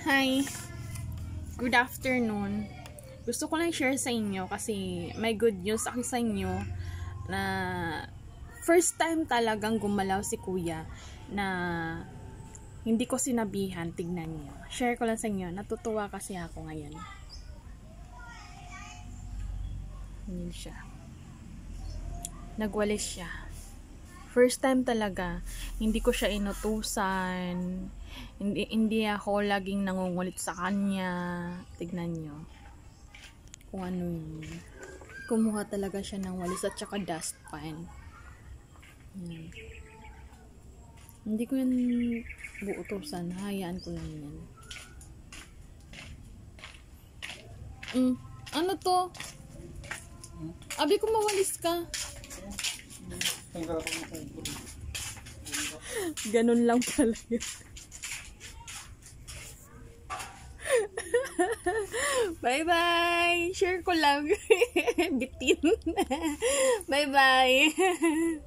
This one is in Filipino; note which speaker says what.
Speaker 1: Hi! Good afternoon. Gusto ko lang share sa inyo kasi may good news ako sa inyo na first time talagang gumalaw si kuya na hindi ko sinabihan. Tignan niyo. Share ko lang sa inyo. Natutuwa kasi ako ngayon. Hindi siya. Nagwalis siya. First time talaga, hindi ko siya inutusan, hindi ako laging nangungulit sa kanya. Tignan nyo kung ano yun. Kumuha talaga siya ng walis at saka dustpan. Yan. Hindi ko yan buutusan, hayaan ko lang yan. Ano to? Abi ko mawalis ka. Ganun lang pala yun. Bye bye. Share ko lang. Bitin. Bye bye.